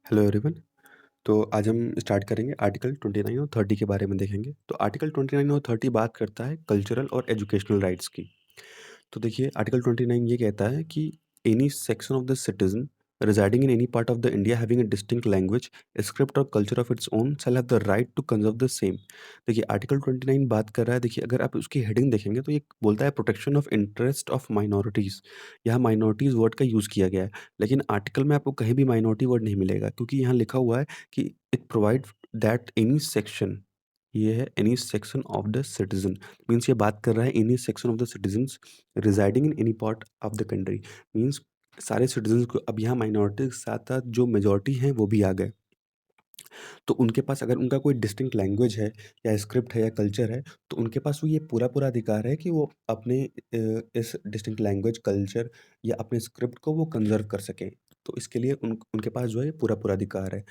Hello everyone. तो आज हम स्टार्ट करेंगे आर्टिकल 29 और 30 के बारे में देखेंगे। तो आर्टिकल 29 और 30 बात करता है कल्चरल और एजुकेशनल राइट्स की। तो देखिए आर्टिकल 29 ये कहता है कि any section of the citizen residing in any part of the India having a distinct language, script और culture of its own shall have the right to conserve the same। देखिए article 29 बात कर रहा है, देखिए अगर आप उसकी हेडिंग देखेंगे तो ये बोलता है protection of interest of minorities. यहाँ माइनॉरिटीज़ वर्ड का यूज़ किया गया है, लेकिन आर्टिकल में आपको कहीं भी माइनॉरिटी वर्ड नहीं मिलेगा, क्योंकि यहाँ लिखा हुआ है कि it provide that any section, ये है any section of the citizen. Means ये बात कर रहा है any section of the citizens residing in any part of the country. Means सारे सिटीजन्स को, अब यहाँ माइनॉरिटी के साथ-साथ जो मेजॉरिटी हैं वो भी आ गए। तो उनके पास अगर उनका कोई डिस्टिंक्ट लैंग्वेज है या स्क्रिप्ट है या कल्चर है, तो उनके पास वो ये पूरा-पूरा अधिकार है कि वो अपने इस डिस्टिंक्ट लैंग्वेज, कल्चर या अपने स्क्रिप्ट को वो कंज़र्व कर सकें। तो इसके लिए उनके पास जो है पूरा-पूरा अधिकार है।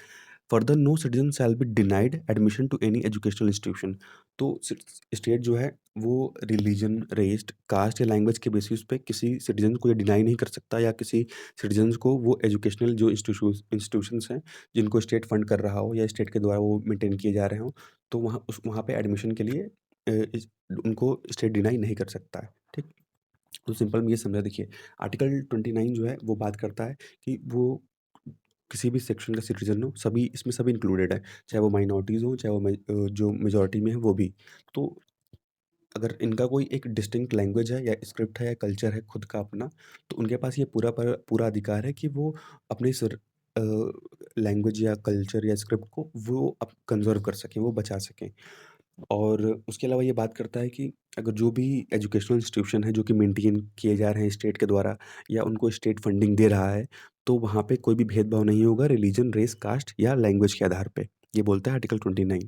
Further no citizen shall be denied admission to any educational institution. तो स्टेट जो है वो रिलीजन, रेस, कास्ट या लैंग्वेज के बेसिस पे किसी सिटीजन को ये डिनाई नहीं कर सकता, या किसी सिटीजन्स को वो एजुकेशनल जो इंस्टीट्यूशंस हैं जिनको स्टेट फंड कर रहा हो या स्टेट के द्वारा वो मेंटेन किए जा रहे हों, तो वहाँ पे एडमिशन के लिए उनको स्टेट डिनाई नहीं कर सकता है। ठीक। तो सिंपल में ये समझा, देखिए आर्टिकल 29 जो है वो बात करता है कि वो किसी भी सेक्शन का सिटीज़न हो, सभी इसमें सभी इंक्लूडेड है, चाहे वो माइनॉरिटीज़ हो, चाहे वो जो मेजॉरिटी में है वो भी। तो अगर इनका कोई एक डिस्टिंक्ट लैंग्वेज है या स्क्रिप्ट है या कल्चर है खुद का अपना, तो उनके पास ये पूरा अधिकार है कि वो अपने लैंग्वेज या कल्चर या स्क्रिप्ट को वो कंज़र्व कर सकें, वो बचा सकें। और उसके अलावा ये बात करता है कि अगर जो भी एजुकेशनल इंस्टीट्यूशन है जो कि मेंटेन किए जा रहे हैं स्टेट के द्वारा, या उनको स्टेट फंडिंग दे रहा है, तो वहाँ पे कोई भी भेदभाव नहीं होगा रिलीजन, रेस, कास्ट या लैंग्वेज के आधार पे। ये बोलता है आर्टिकल 29।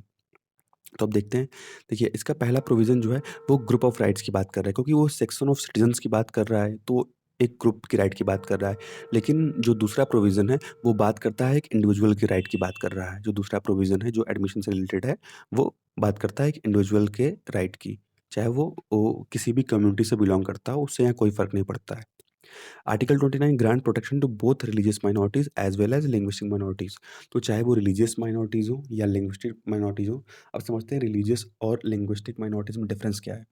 तो अब देखते हैं, देखिए इसका पहला प्रोविज़न जो है वो ग्रुप ऑफ राइट्स की बात कर रहा है, क्योंकि वो सेक्शन ऑफ सिटीज़न्स की बात कर रहा है, तो एक ग्रुप की राइट की बात कर रहा है। लेकिन जो दूसरा प्रोविज़न है वो बात करता है एक इंडिविजुअल की राइट की बात कर रहा है। जो दूसरा प्रोविज़न है जो एडमिशन से रिलेटेड है, वो बात करता है एक इंडिविजुअल के राइट की। चाहे वो किसी भी कम्युनिटी से बिलॉन्ग करता हो, उससे यहाँ कोई फ़र्क नहीं पड़ता है। Article 29 grant protection to both religious minorities as well as linguistic minorities. तो चाहे वो रिलीजियस माइनॉरिटीज़ हो या लिंग्विस्टिक माइनॉरिटीज़ हो। अब समझते हैं रिलीजियस और लिंग्विस्टिक माइनॉरिटीज़ में डिफरेंस क्या है।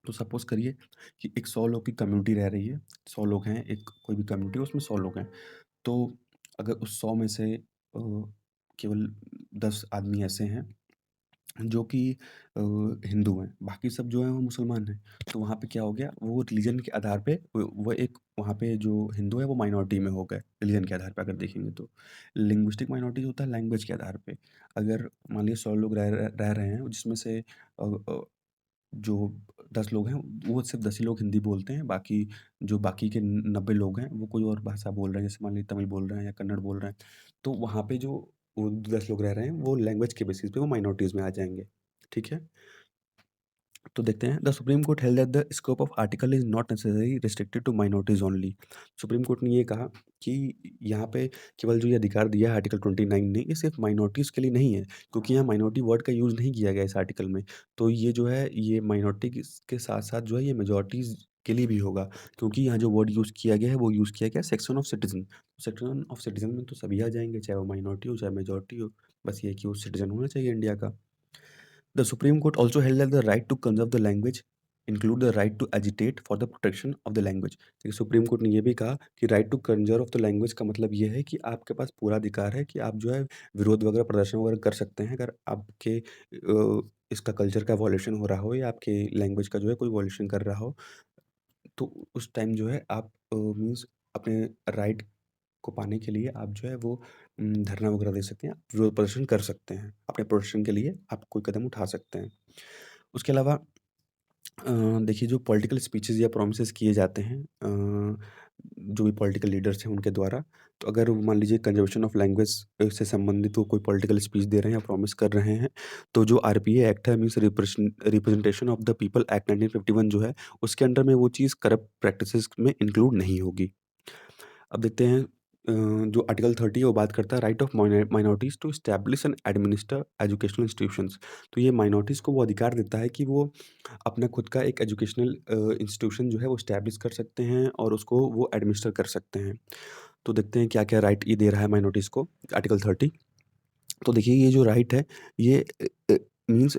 तो सपोज़ करिए कि एक 100 लोग की कम्युनिटी रह रही है, 100 लोग हैं, एक कोई भी कम्युनिटी है उसमें 100 लोग हैं। तो अगर उस 100 में से केवल 10 आदमी ऐसे हैं जो कि हिंदू हैं, बाकी सब जो हैं वो मुसलमान हैं। तो वहाँ पे क्या हो गया, वो रिलीजन के आधार पे वो एक वहाँ पे जो हिंदू है वो माइनॉरिटी में हो गए, रिलीजन के आधार पे अगर देखेंगे तो। लिंग्विस्टिक माइनॉरिटी होता है लैंग्वेज के आधार पे। अगर मान लीजिए 100 लोग रह रहे हैं जिसमें से जो 10 लोग हैं वो सिर्फ़ 10 ही लोग हिंदी बोलते हैं, बाकी जो बाकी के 90 लोग हैं वो कोई और भाषा बोल रहे हैं, जैसे मान लीजिए तमिल बोल रहे हैं या कन्नड़ बोल रहे हैं। तो वहाँ पे जो वो 10 लोग रह रहे हैं वो लैंग्वेज के बेसिस पे वो माइनॉरिटीज़ में आ जाएँगे। ठीक है? तो देखते हैं, the supreme court held that the scope of article is not necessary restricted to minorities only. Supreme court ने ये कहा कि यहाँ पे केवल जो ये अधिकार दिया है आर्टिकल 29 ने, ये सिर्फ़ माइनॉरिटीज़ के लिए नहीं है, क्योंकि यहाँ माइनॉरिटी वर्ड का यूज़ नहीं किया गया इस आर्टिकल में। तो ये जो है ये माइनॉरिटी के साथ-साथ जो है ये मेजॉरिटीज़ के लिए भी होगा, क्योंकि यहाँ जो वर्ड यूज़ किया गया है वो यूज़ किया गया है section of citizen. Section of citizen में तो सभी आ जाएँगे, चाहे वो माइनॉरिटी हो, चाहे मेजॉरिटी हो। बस ये है कि वो सिटीज़न होना चाहिए इंडिया का। The Supreme Court also held that the right to conserve the language include the right to agitate for the protection of the language। देखिए सुप्रीम कोर्ट ने ये भी कहा कि right to conserve of the language का मतलब ये है कि आपके पास पूरा अधिकार है कि आप जो है विरोध वगैरह, प्रदर्शन वगैरह कर सकते हैं, अगर आपके इसका कल्चर का वॉल्यूशन हो रहा हो या आपके लैंग्वेज का जो है कोई वॉल्यूशन कर रहा हो, तो उस टाइम जो है आप मीन्स अपने राइट को पाने के लिए आप जो है वो धरना वगैरह दे सकते हैं, आप विरोध प्रदर्शन कर सकते हैं। अपने प्रोटेक्शन के लिए आप कोई कदम उठा सकते हैं। उसके अलावा देखिए जो पॉलिटिकल स्पीचेज़ या प्रॉमिसेस किए जाते हैं जो भी पॉलिटिकल लीडर्स हैं उनके द्वारा, तो अगर वो मान लीजिए कंज़र्वेशन ऑफ लैंग्वेज से संबंधित वो कोई पॉलिटिकल स्पीच दे रहे हैं या प्रॉमिस कर रहे हैं, तो जो आरपीए एक्ट है, means representation of the people act 1951 जो है, उसके अंडर में वो चीज़ करप्ट प्रैक्टिसेज़ में इंक्लूड नहीं होगी। अब देखते हैं जो आर्टिकल 30 है वो बात करता है right of minorities to establish and administer educational institutions. तो ये माइनॉरिटीज़ को वो अधिकार देता है कि वो अपना खुद का एक एजुकेशनल इंस्टीट्यूशन जो है वो एस्टैब्लिश कर सकते हैं और उसको वो एडमिनिस्टर कर सकते हैं। तो देखते हैं क्या-क्या राइट ये दे रहा है माइनॉरिटीज़ को आर्टिकल 30। तो देखिए ये जो राइट है ये मीन्स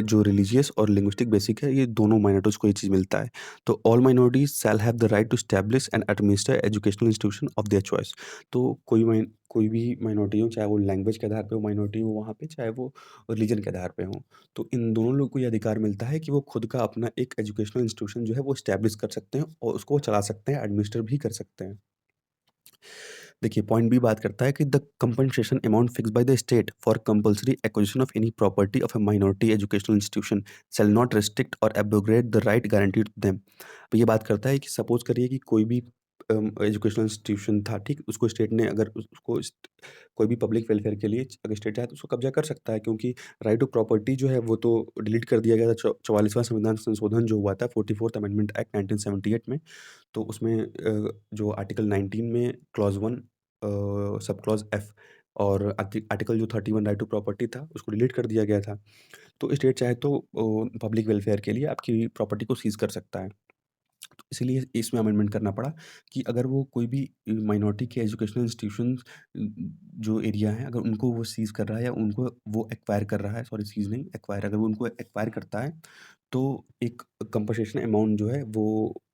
जो रिलीजियस और लिंग्विस्टिक बेसिक है ये दोनों माइनॉरिटीज़ को ये चीज़ मिलता है। तो all minorities shall have the right to establish and administer educational institution of their choice. तो कोई भी माइनॉरिटी हो, चाहे वो लैंग्वेज के आधार पे वो माइनॉरिटी हो वहाँ पे, चाहे वो रिलीजन के आधार पे हो। तो इन दोनों लोगों को ये अधिकार मिलता है कि वो खुद का अपना एक एजुकेशनल इंस्टीट्यूशन जो है वो एस्टैब्लिश कर सकते हैं और उसको वो चला सकते हैं, एडमिनिस्टर भी कर सकते हैं। देखिए पॉइंट बी बात करता है कि the compensation amount fixed by the state for compulsory acquisition of any property of a minority educational institution shall not restrict और abrogate the right guaranteed to them. तो ये बात करता है कि सपोज करिए कि कोई भी एजुकेशनल इंस्टीट्यूशन था, ठीक? उसको स्टेट ने अगर उसको कोई भी पब्लिक वेलफेयर के लिए अगर स्टेट चाहे तो उसको कब्जा कर सकता है, क्योंकि राइट टू प्रॉपर्टी जो है वो तो डिलीट कर दिया गया था 44वां संविधान संशोधन जो हुआ था 44th अमेंडमेंट एक्ट 1978 में। तो उसमें जो आर्टिकल 19 में क्लॉज़ 1 सब क्लॉज़ एफ और आर्टिकल जो 31 राइट टू प्रॉपर्टी था, उसको डिलीट कर दिया गया था। तो स्टेट चाहे तो पब्लिक वेलफेयर के लिए आपकी प्रॉपर्टी को सीज़ कर सकता है। तो इसीलिए इसमें अमेंडमेंट करना पड़ा कि अगर वो कोई भी माइनॉरिटी के एजुकेशनल इंस्टीट्यूशंस जो एरिया है, अगर उनको वो सीज़ कर रहा है या उनको वो एक्वायर कर रहा है, सॉरी सीज़ नहीं एक्वायर, अगर वो उनको एक्वायर करता है, तो एक कंपनसेशन अमाउंट जो है वो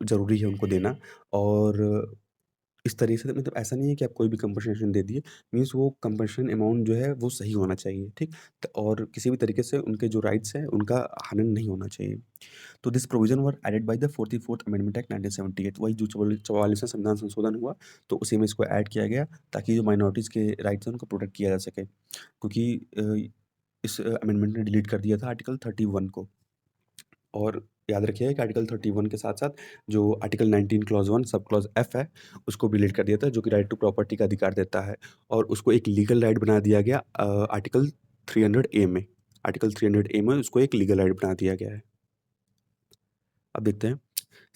ज़रूरी है उनको देना। और इस तरीके से मतलब ऐसा नहीं है कि आप कोई भी कंपनसेशन दे दिए, मीन्स वो कंपनसेशन अमाउंट जो है वो सही होना चाहिए, ठीक? और किसी भी तरीके से उनके जो राइट्स हैं उनका हनन नहीं होना चाहिए। तो this provision were added by the 44th amendment act 1978, वही जो 44वां संविधान संशोधन हुआ, तो उसी में इसको ऐड किया गया ताकि जो माइनॉरिटीज़ के राइट्स हैं उनको प्रोटेक्ट किया जा सके। क्योंकि इस अमेंडमेंट ने डिलीट कर दिया था आर्टिकल 31 को। और याद रखिए कि आर्टिकल 31 के साथ-साथ जो आर्टिकल 19 क्लॉज़ 1 सब क्लॉज़ एफ है, उसको भी डिलीट कर दिया था, जो कि राइट टू प्रॉपर्टी का अधिकार देता है और उसको एक लीगल राइट बना दिया गया आर्टिकल 300 ए में। आर्टिकल 300 ए में उसको एक लीगल राइट बना दिया गया है। अब देखते हैं।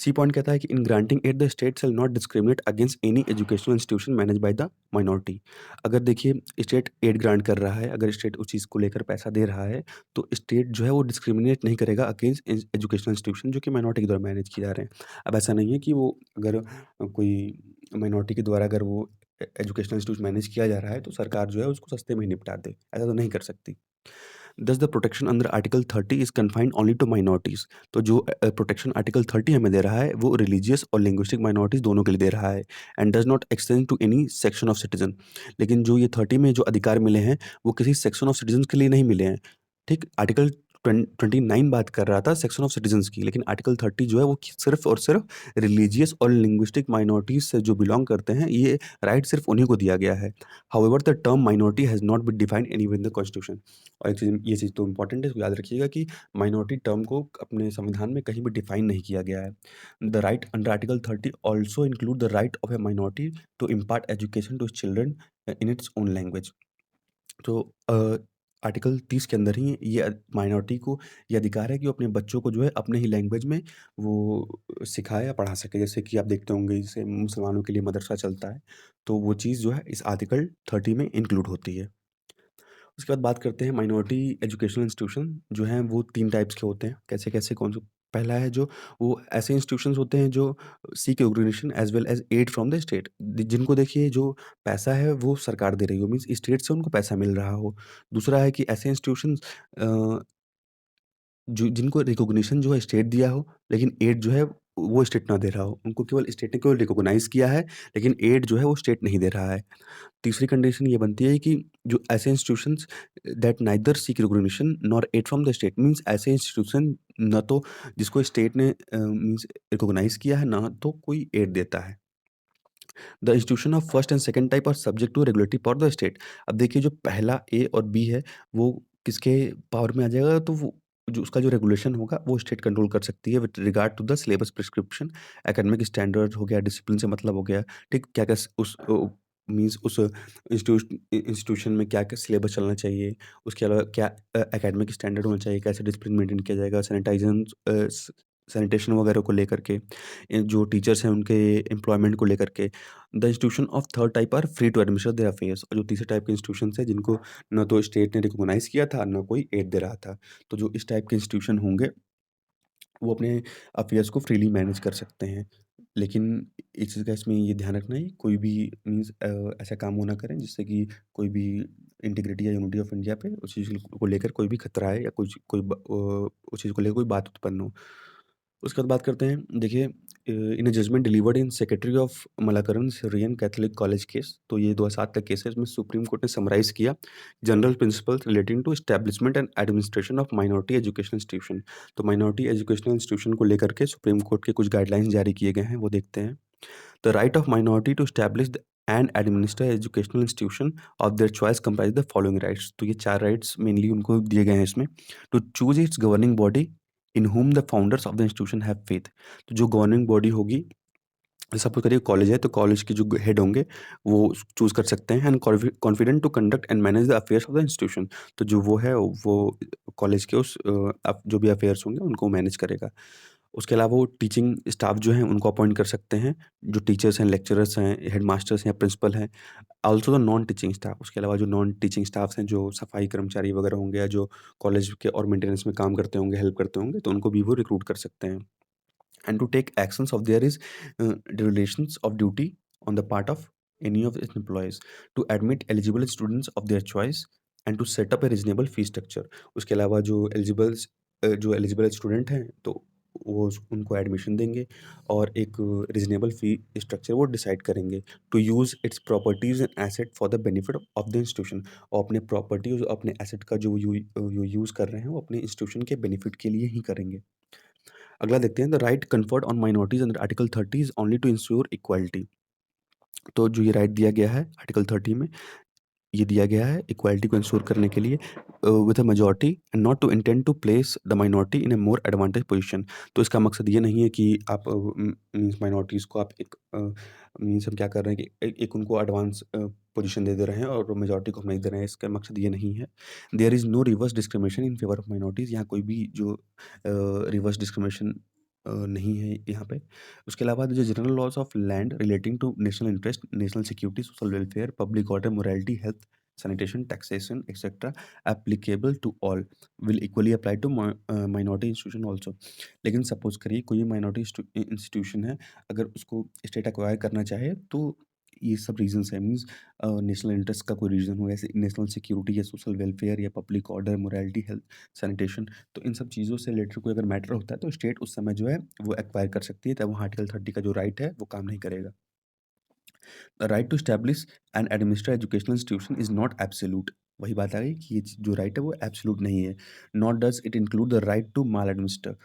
सी पॉइंट कहता है कि in granting aid the state shall not discriminate against any educational institution managed by the minority. अगर देखिए स्टेट एड ग्रांट कर रहा है, अगर स्टेट उस चीज़ को लेकर पैसा दे रहा है, तो स्टेट जो है वो डिस्क्रिमिनेट नहीं करेगा अगेंस्ट एजुकेशनल इंस्टीट्यूशन जो कि माइनॉरिटी के द्वारा मैनेज किए जा रहे हैं। अब ऐसा नहीं है कि वो अगर कोई माइनॉरिटी के द्वारा अगर वो एजुकेशनल इंस्टीट्यूशन मैनेज किया जा रहा है, तो सरकार जो है उसको सस्ते में ही निपटा दे। ऐसा तो नहीं कर सकती। Thus the protection under Article 30 is confined only to minorities। तो जो प्रोटेक्शन आर्टिकल 30 हमें दे रहा है वो रिलीजियस और लिंग्विस्टिक माइनॉरिटीज़ दोनों के लिए दे रहा है and does not extend to any section of citizen. लेकिन जो ये 30 में जो अधिकार मिले हैं वो किसी सेक्शन ऑफ सिटीज़न्स के लिए नहीं मिले हैं। ठीक? आर्टिकल 29 बात कर रहा था सेक्शन ऑफ सिटीज़न्स की, लेकिन आर्टिकल 30 जो है वो सिर्फ़ और सिर्फ़ रिलीजियस और लिंग्विस्टिक माइनॉरिटीज़ से जो बिलॉन्ग करते हैं, ये राइट सिर्फ़ उन्हीं को दिया गया है। However the term minority has not been defined anywhere in the constitution. और एक चीज़ ये चीज़ तो इम्पोर्टेंट है, इसको याद रखिएगा कि माइनॉरिटी टर्म को अपने संविधान में कहीं भी डिफाइन नहीं किया गया है। The right under article 30 also include the right of a minority to impart education to children in its own language. तो आर्टिकल 30 के अंदर ही ये माइनॉरिटी को ये अधिकार है कि वो अपने बच्चों को जो है अपने ही लैंग्वेज में वो सिखाए या पढ़ा सके। जैसे कि आप देखते होंगे जैसे मुसलमानों के लिए मदरसा चलता है, तो वो चीज़ जो है इस आर्टिकल 30 में इंक्लूड होती है। उसके बाद बात करते हैं माइनॉरिटी एजुकेशनल इंस्टीट्यूशन जो हैं वो 3 टाइप्स के होते हैं। कैसे-कैसे कौन से पहला है जो वो ऐसे इंस्टीट्यूशंस होते हैं जो seek recognition as well as aid from the state जिनको देखिए जो पैसा है वो सरकार दे रही हो मीन्स स्टेट से उनको पैसा मिल रहा हो। दूसरा है कि ऐसे इंस्टीट्यूशंस अ जो जिनको रिकॉग्निशन जो है स्टेट दिया हो, लेकिन एड जो है वो स्टेट ना दे रहा हो। उनको केवल स्टेट ने केवल रिकॉग्नाइज़ किया है, लेकिन एड जो है वो स्टेट नहीं दे रहा है। तीसरी कंडीशन ये बनती है कि जो ऐसे institutions that neither seek recognition nor aid from the state means ऐसे इंस्टीट्यूशन ना तो जिसको स्टेट ने मीन्स रिकॉग्नाइज़ किया है, ना तो कोई एड देता है। The institution of first and second type are subject to regulatory power of the state. अब देखिए जो पहला ए और बी है, वो किसके पावर में आ जाएगा? तो वो जो उसका जो रेगुलेशन होगा वो स्टेट कंट्रोल कर सकती है with regard to the syllabus prescription, academic standard हो गया, डिसिप्लिन से मतलब हो गया, ठीक? क्या-क्या उस मीन्स उस इंस्टीट्यूशन में क्या-क्या सिलेबस चलना चाहिए, उसके अलावा क्या एकेडमिक स्टैंडर्ड होना चाहिए, कैसे डिसिप्लिन मेंटेन किया जाएगा, सैनिटेशन वगैरह को लेकर के, जो टीचर्स हैं उनके एम्प्लॉयमेंट को लेकर के। The institution of third type are free to administer their affairs. और जो तीसरे टाइप के इंस्टीट्यूशंस हैं जिनको ना तो स्टेट ने रिकॉग्नाइज़ किया था, ना कोई एड दे रहा था। तो जो इस टाइप के इंस्टीट्यूशन होंगे, वो अपने अफेयर्स को फ्रीली मैनेज कर सकते हैं। लेकिन एक चीज़ का इसमें ये ध्यान रखना है, कोई भी मीन्स ऐसा काम वो ना करें जिससे कि कोई भी इंटीग्रिटी या यूनिटी ऑफ इंडिया पे उस चीज़ को लेकर कोई भी खतरा है या कुछ उस चीज़ को लेकर कोई बात उत्पन्न हो। उसके बाद बात करते हैं, देखिए in a judgement delivered in secretary of Malankara Syrian Catholic college case, तो ये 2007 का केस है। इसमें सुप्रीम कोर्ट ने समराइज़ किया general principles relating to establishment and administration of minority education institution. तो माइनॉरिटी एजुकेशनल इंस्टीट्यूशन को लेकर के सुप्रीम कोर्ट के कुछ गाइडलाइंस जारी किए गए हैं, वो देखते हैं। The right of minority to establish and administer educational institution of their choice comprise the following rights. तो ये 4 राइट्स मेनली उनको दिए गए हैं इसमें। To choose its governing body in whom the founders of the institution have faith. तो जो governing body होगी, सपोज़ करिए कॉलेज है, तो कॉलेज के जो हेड होंगे, वो चूज़ कर सकते हैं। And confident to conduct and manage the affairs of the institution. तो जो वो है, वो कॉलेज के उस जो भी अफेयर्स होंगे, उनको मैनेज करेगा। उसके अलावा वो टीचिंग स्टाफ जो हैं, उनको अपॉइंट कर सकते हैं। जो टीचर्स हैं, लेक्चरर्स हैं, हेडमास्टर्स हैं या प्रिंसिपल हैं। Also the non teaching staff, उसके अलावा जो नॉन टीचिंग स्टाफ्स हैं, जो सफाई कर्मचारी वगैरह होंगे या जो कॉलेज के और मेंटेनेंस में काम करते होंगे, हेल्प करते होंगे, तो उनको भी वो रिक्रूट कर सकते हैं। And to take actions of there is relations of duty on the part of any of its employees to admit eligible students of their choice and to set up a reasonable fee structure। उसके अलावा जो eligible student हैं, तो उनको admission देंगे और एक reasonable fee structure वो डिसाइड करेंगे। To use its properties and asset for the benefit of the institution. और अपने प्रॉपर्टीज़, अपने एसेट का जो यूज़ कर रहे हैं, वो अपने इंस्टीट्यूशन के बेनिफिट के लिए ही करेंगे। अगला देखते हैं, the right conferred on minorities under article 30 is only to ensure equality. तो जो ये राइट दिया गया है आर्टिकल 30 में, ये दिया गया है इक्वालिटी को इंश्योर करने के लिए with a majority and not to intend to place the minority in a more advantage position. तो इसका मकसद ये नहीं है कि आप मीन्स माइनॉरिटीज़ को आप एक मीन्स हम क्या कर रहे हैं कि एक उनको एडवांस पोजीशन दे रहे हैं और मेजॉरिटी को हम नहीं दे रहे हैं। इसका मकसद ये नहीं है। There is no reverse discrimination in favour of minorities. यहाँ कोई भी जो रिवर्स डिस्क्रिमिनेशन नहीं है यहाँ पे। उसके अलावा जो general laws of land relating to national interest, national security, social welfare, public order, morality, health, sanitation, taxation etcetera applicable to all will equally apply to minority institution also. लेकिन suppose करिए कोई माइनॉरिटी इंस्टीट्यूशन है, अगर उसको state acquire करना चाहे, तो ये सब रीज़न्स हैं। मीन्स नेशनल इंटरेस्ट का कोई रीज़न हो, ऐसे नेशनल सिक्योरिटी या सोशल वेलफेयर या public order, morality, health, sanitation, तो इन सब चीज़ों से रिलेटेड कोई अगर मैटर होता है, तो स्टेट उस समय जो है वो एक्वायर कर सकती है, तब वहाँ आर्टिकल 30 का जो राइट है वो काम नहीं करेगा। The right to establish and administer educational institution is not absolute. वही बात आ गई कि ये जो राइट है वो एब्सोल्यूट नहीं है। Not does it include the right to maladminister.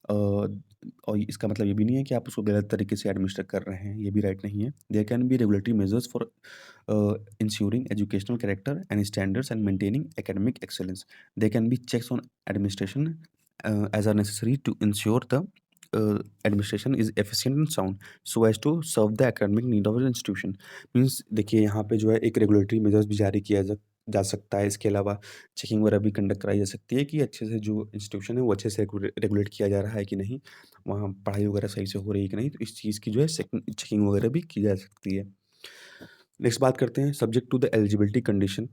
और इसका मतलब ये भी नहीं है कि आप उसको गलत तरीके से एडमिनिस्टर कर रहे हैं, ये भी राइट नहीं है। There can be regulatory measures for ensuring educational character and standards and maintaining academic excellence. There can be checks on administration as are necessary to ensure the administration is efficient and sound so as to serve the academic need of the institution। Means देखिए यहाँ पे जो है एक regulatory measures भी जारी किया जा सकता है। इसके अलावा चेकिंग वगैरह भी कंडक्ट कराई जा सकती है कि अच्छे से जो इंस्टीट्यूशन है वो अच्छे से रेगुलेट किया जा रहा है कि नहीं, वहाँ पढ़ाई वगैरह सही से हो रही है कि नहीं, तो इस चीज़ की जो है चेकिंग वगैरह भी की जा सकती है। नेक्स्ट बात करते हैं, subject to the eligibility condition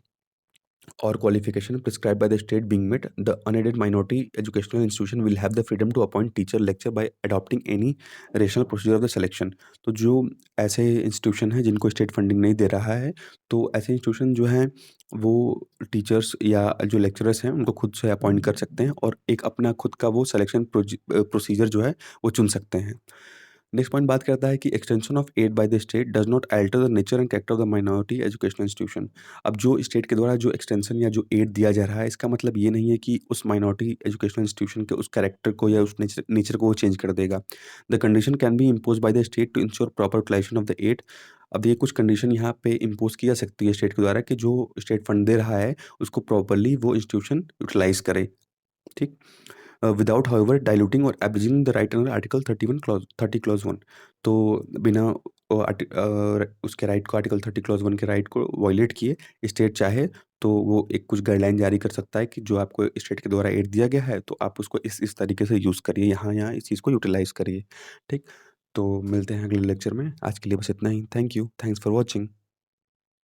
or qualification prescribed by the state being met, the unaided minority educational institution will have the freedom to appoint teacher lecture by adopting any rational procedure of the selection। तो जो ऐसे institution हैं जिनको state funding नहीं दे रहा है, तो ऐसे इंस्टीट्यूशन जो हैं वो टीचर्स या जो लेक्चरर्स हैं उनको खुद से अपॉइंट कर सकते हैं और एक अपना खुद का वो सिलेक्शन प्रोसीजर जो है वो चुन सकते हैं। नेक्स्ट पॉइंट बात करता है कि extension of aid by the state does not alter the nature and character of the minority educational institution. अब जो स्टेट के द्वारा जो एक्सटेंशन या जो एड दिया जा रहा है, इसका मतलब ये नहीं है कि उस माइनॉरिटी एजुकेशनल इंस्टीट्यूशन के उस कैरेक्टर को या उस नेचर को वो चेंज कर देगा। The condition can be impose by the state to ensure proper utilization of the aid. अब ये कुछ कंडीशन यहाँ पे इम्पोज की जा सकती है स्टेट के द्वारा कि जो स्टेट फंड दे रहा है उसको प्रॉपरली वो इंस्टीट्यूशन यूटिलाइज करे, ठीक। विदाउट हाउएवर डाइल्यूटिंग और abusing the right under article 31 clause 30 clause 1। तो बिना उसके राइट को आर्टिकल 30 क्लॉज 1 के राइट को वायलेट किए स्टेट चाहे तो वो एक कुछ गाइडलाइन जारी कर सकता है कि जो आपको स्टेट के द्वारा एड दिया गया है, तो आप उसको इस तरीके से यूज़ करिए, यहाँ इस चीज़ को यूटिलाइज़ करिए, ठीक। तो मिलते हैं अगले लेक्चर में। आज के लिए बस इतना ही। Thank you. Thanks for watching.